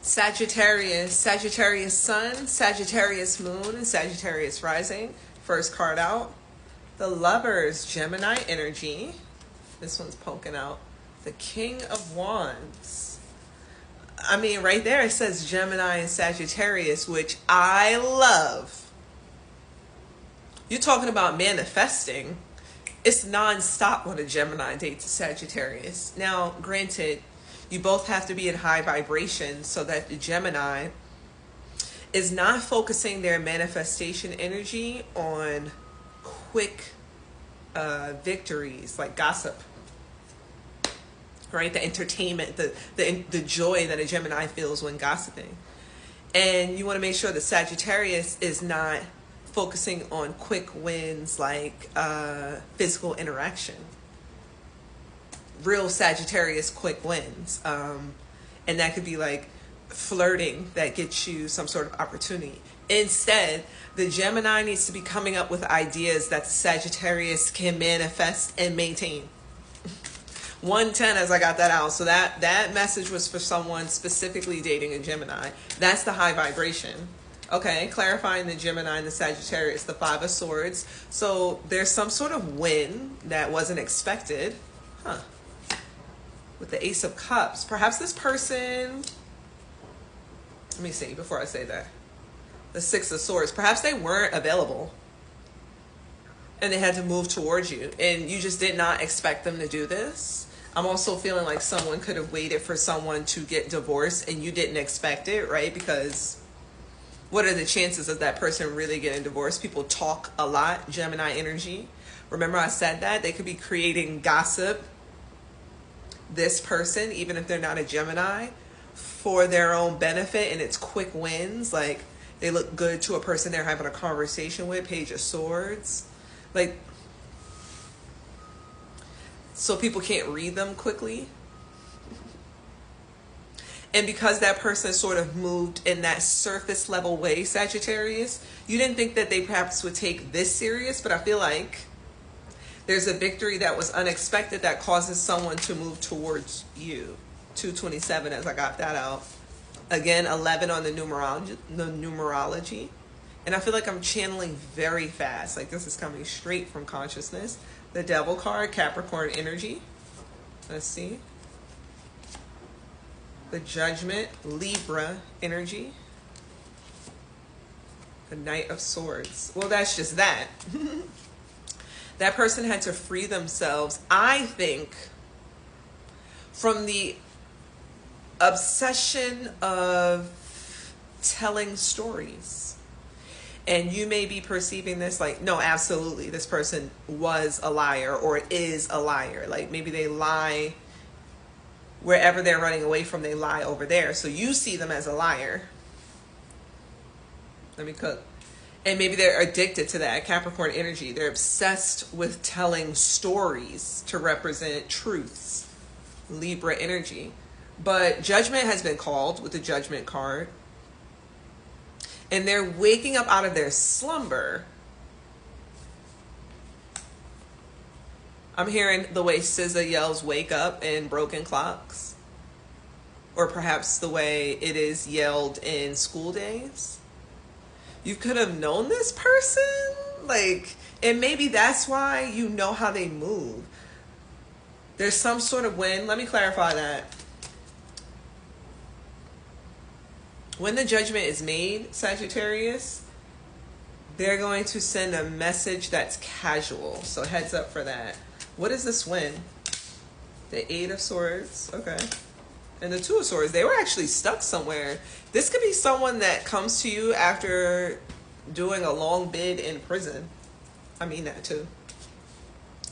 Sagittarius, Sagittarius Sun, Sagittarius Moon, and Sagittarius Rising. First card out, the Lovers, Gemini energy. This one's poking out the King of Wands. I mean, right there it says Gemini and Sagittarius, which I love. You're talking about manifesting. It's non-stop when a Gemini dates a Sagittarius. Now, granted, you both have to be in high vibration so that the Gemini is not focusing their manifestation energy on quick victories like gossip, right? The entertainment, the joy that a Gemini feels when gossiping. And you want to make sure the Sagittarius is not focusing on quick wins like physical interaction. Real Sagittarius quick wins. And that could be like flirting that gets you some sort of opportunity. Instead, the Gemini needs to be coming up with ideas that the Sagittarius can manifest and maintain. 110 as I got that out. So that message was for someone specifically dating a Gemini. That's the high vibration. Okay, clarifying the Gemini and the Sagittarius, the Five of Swords. So there's some sort of win that wasn't expected. Huh. With the Ace of Cups. Perhaps this person, let me see before I say that. The Six of Swords. Perhaps they weren't available and they had to move towards you and you just did not expect them to do this. I'm also feeling like someone could have waited for someone to get divorced and you didn't expect it, right? Because what are the chances of that person really getting divorced? People talk a lot, Gemini energy. Remember I said that? They could be creating gossip, this person, even if they're not a Gemini, for their own benefit, and it's quick wins. Like they look good to a person they're having a conversation with, Page of Swords. Like, so people can't read them quickly. And because that person sort of moved in that surface level way, Sagittarius, you didn't think that they perhaps would take this serious, but I feel like there's a victory that was unexpected that causes someone to move towards you. 227 as I got that out. Again, 11 on the numerology. And I feel like I'm channeling very fast. Like this is coming straight from consciousness. The Devil card, Capricorn energy. Let's see. The Judgment, Libra energy. The Knight of Swords. Well, that's just that. That person had to free themselves, I think, from the obsession of telling stories. And you may be perceiving this like, no, absolutely, this person was a liar or is a liar. Like maybe they lie wherever they're running away from, they lie over there. So you see them as a liar. Let me cook. And maybe they're addicted to that Capricorn energy. They're obsessed with telling stories to represent truths. Libra energy. But judgment has been called with the Judgment card. And they're waking up out of their slumber. I'm hearing the way SZA yells wake up in Broken Clocks. Or perhaps the way it is yelled in School Days. You could have known this person, like, and maybe that's why you know how they move. There's some sort of win. Let me clarify that. When the judgment is made, Sagittarius, they're going to send a message that's casual. So heads up for that. What is this win? The Eight of Swords. Okay. And the Two of Swords, they were actually stuck somewhere. This could be someone that comes to you after doing a long bid in prison. I mean that too.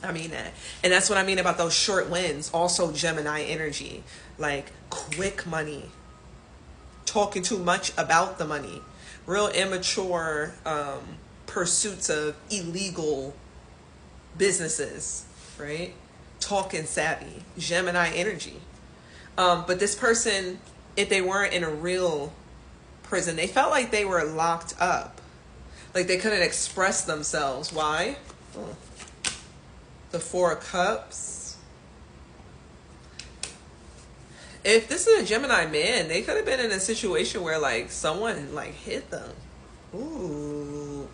I mean that. And that's what I mean about those short wins. Also Gemini energy. Like quick money. Talking too much about the money. Real immature pursuits of illegal businesses. Right? Talking savvy. Gemini energy. But this person, if they weren't in a real prison, they felt like they were locked up. Like they couldn't express themselves. Why? Oh. The Four of Cups. If this is a Gemini man, they could have been in a situation where like someone like hit them. Ooh.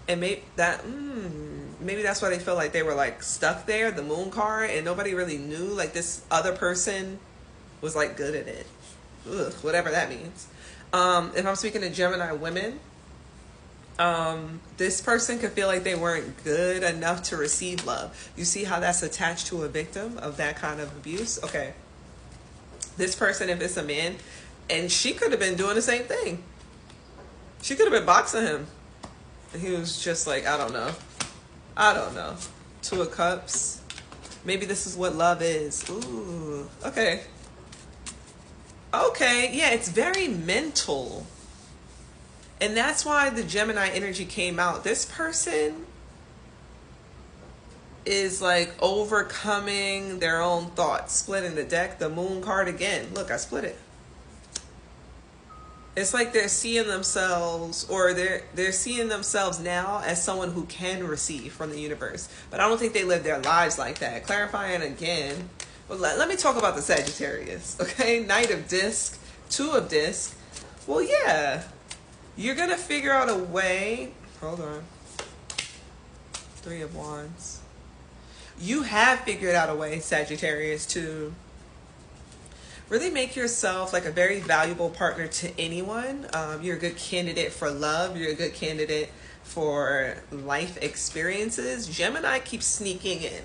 And maybe that's why they felt like they were like stuck there, the moon card, and nobody really knew. Like this other person was like good at it. Ugh, whatever that means. If I'm speaking to Gemini women, this person could feel like they weren't good enough to receive love. You see how that's attached to a victim of that kind of abuse? Okay. This person, if it's a man, and she could have been doing the same thing. She could have been boxing him. And he was just like, I don't know. Two of Cups. Maybe this is what love is. Ooh, okay. Okay, yeah, it's very mental. And that's why the Gemini energy came out. This person is like overcoming their own thoughts. Splitting the deck, the moon card again. Look, I split it. It's like they're seeing themselves, or they're seeing themselves now as someone who can receive from the universe. But I don't think they live their lives like that. Clarifying again. Well, let me talk about the Sagittarius, okay? Knight of Disc, Two of Disc. Well, yeah. You're going to figure out a way. Hold on. Three of Wands. You have figured out a way, Sagittarius, to really make yourself like a very valuable partner to anyone. You're a good candidate for love. You're a good candidate for life experiences. Gemini keeps sneaking in.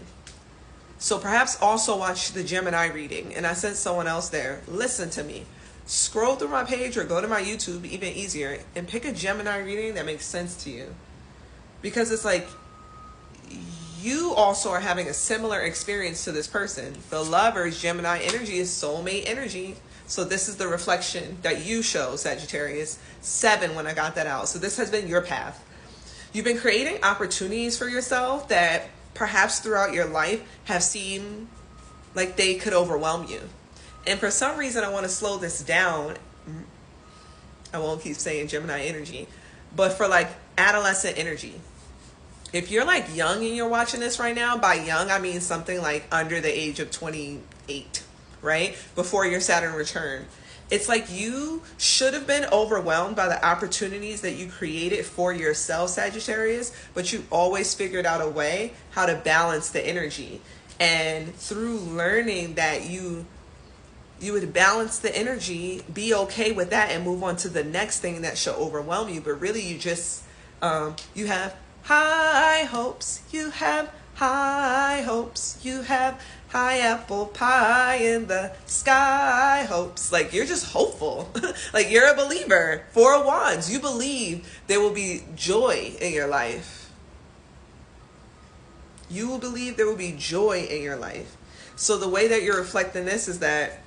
So perhaps also watch the Gemini reading. And I sent someone else there. Listen to me. Scroll through my page or go to my YouTube, even easier, and pick a Gemini reading that makes sense to you. Because it's like you also are having a similar experience to this person. The Lovers, Gemini energy is soulmate energy. So this is the reflection that you show, Sagittarius. 7 when I got that out. So this has been your path. You've been creating opportunities for yourself that perhaps throughout your life have seemed like they could overwhelm you. And for some reason, I want to slow this down. I won't keep saying Gemini energy, but for like adolescent energy. If you're like young and you're watching this right now, by young, I mean something like under the age of 28, right? Before your Saturn return. It's like you should have been overwhelmed by the opportunities that you created for yourself, Sagittarius, but you always figured out a way how to balance the energy. And through learning that you would balance the energy, be okay with that, and move on to the next thing that should overwhelm you. But really, you just, you have high hopes, you have high hopes, you have high apple pie in the sky hopes. Like, you're just hopeful. Like, you're a believer. 4 of Wands. You believe there will be joy in your life. You will believe there will be joy in your life. So the way that you're reflecting this is that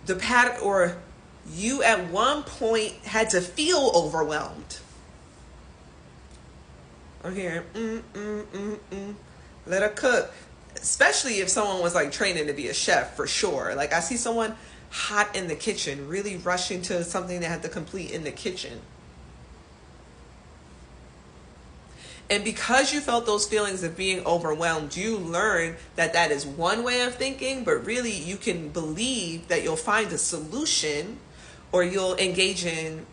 the pattern, or you at one point had to feel overwhelmed. I'm hearing let her cook, especially if someone was like training to be a chef, for sure. Like, I see someone hot in the kitchen, really rushing to something they had to complete in the kitchen. And because you felt those feelings of being overwhelmed, you learn that that is one way of thinking, but really you can believe that you'll find a solution, or you'll engage in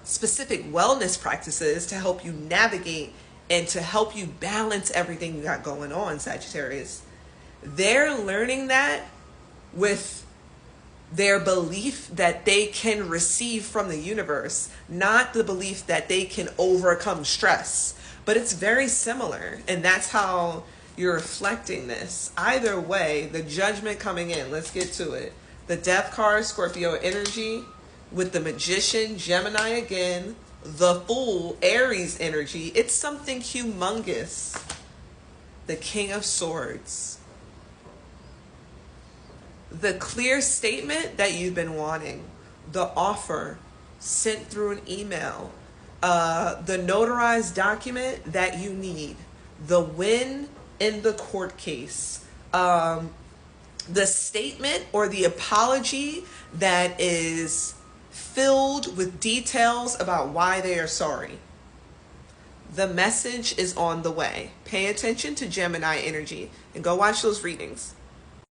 specific wellness practices to help you navigate and to help you balance everything you got going on, Sagittarius. They're learning that with their belief that they can receive from the universe, not the belief that they can overcome stress. But it's very similar, and that's how you're reflecting this. Either way, the Judgment coming in. Let's get to it. The Death card, Scorpio energy, with the Magician, Gemini again, the Fool, Aries energy. It's something humongous. The King of Swords. The clear statement that you've been wanting. The offer sent through an email. The notarized document that you need. The win in the court case. The statement or the apology that is filled with details about why they are sorry. The message is on the way. Pay attention to Gemini energy and go watch those readings.